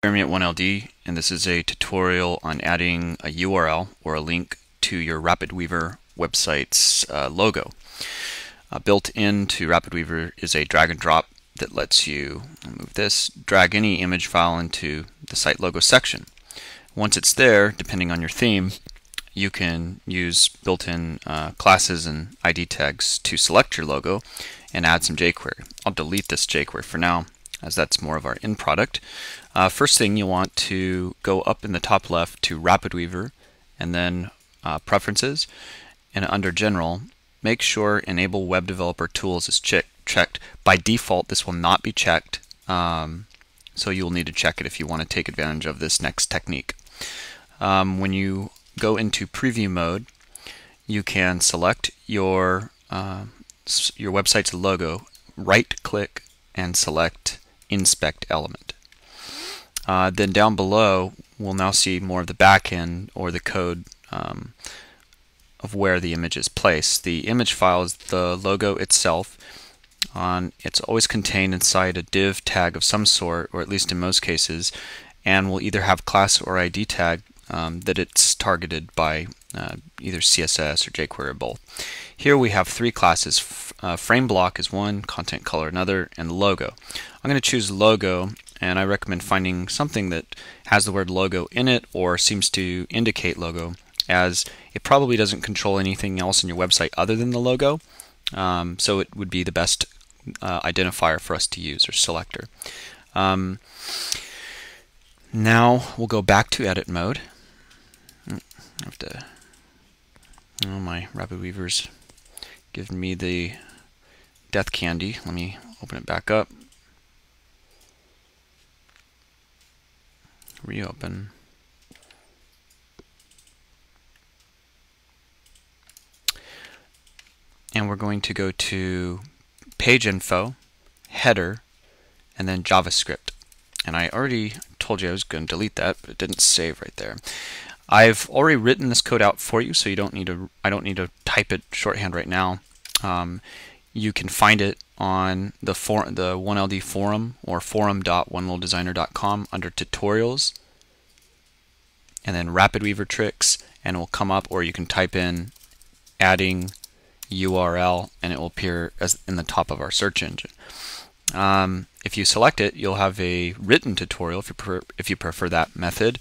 Jeremy at 1LD, and this is a tutorial on adding a URL or a link to your RapidWeaver website's logo. Built into RapidWeaver is a drag and drop that lets you move this, drag any image file into the site logo section. Once it's there, depending on your theme, you can use built-in classes and ID tags to select your logo and add some jQuery. I'll delete this jQuery for now, as that's more of our end product. First thing, you want to go up in the top left to RapidWeaver and then Preferences, and under General, make sure Enable Web Developer Tools is checked. By default, this will not be checked, so you will need to check it if you want to take advantage of this next technique. When you go into preview mode, you can select your website's logo, right-click, and select Inspect Element. Then down below, we'll now see more of the back end or the code of where the image is placed. The image file is the logo itself. It's always contained inside a div tag of some sort, or at least in most cases, and will either have class or ID tag that it's targeted by either CSS or jQuery or both. Here we have three classes. Frame block is one, content color another, and logo. I'm going to choose logo, and I recommend finding something that has the word logo in it or seems to indicate logo, as it probably doesn't control anything else in your website other than the logo, so it would be the best identifier for us to use, or selector. Now we'll go back to edit mode. I have to, my RapidWeaver's giving me the death candy. Let me open it back up. Reopen. And we're going to go to page info, header, and then JavaScript. And I already told you I was going to delete that, but it didn't save right there. I've already written this code out for you, so you don't need to. I don't need to type it shorthand right now. You can find it on the 1LD forum, or forum.onelittledesigner.com, under tutorials, and then RapidWeaver tricks, and it will come up. Or you can type in adding URL, and it will appear as in the top of our search engine. If you select it, you'll have a written tutorial if you prefer that method.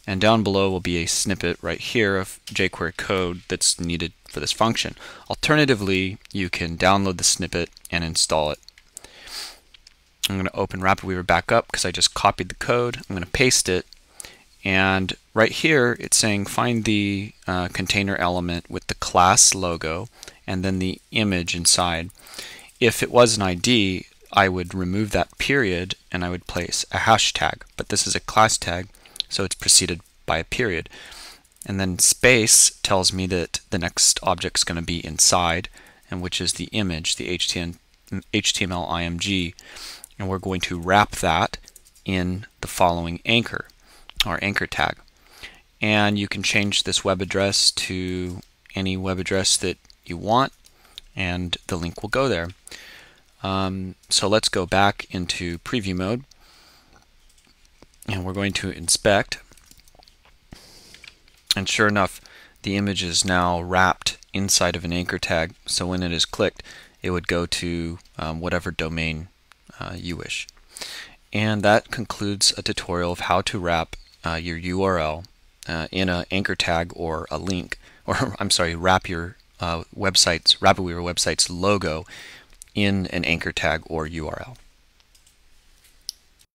And down below will be a snippet right here of jQuery code that's needed for this function. Alternatively, you can download the snippet and install it. I'm going to open RapidWeaver back up because I just copied the code. I'm going to paste it, and right here it's saying find the container element with the class logo and then the image inside. If it was an ID, I would remove that period and I would place a hashtag, but this is a class tag, so it's preceded by a period. And then space tells me that the next object is going to be inside, and which is the image, the HTML IMG, and we're going to wrap that in the following anchor, or anchor tag. And you can change this web address to any web address that you want, and the link will go there. So let's go back into preview mode, and we're going to inspect, and sure enough, the image is now wrapped inside of an anchor tag, so when it is clicked, it would go to whatever domain you wish. And that concludes a tutorial of how to wrap your URL in an anchor tag or a link, or I'm sorry, wrap your RapidWeaver website's logo in an anchor tag or URL.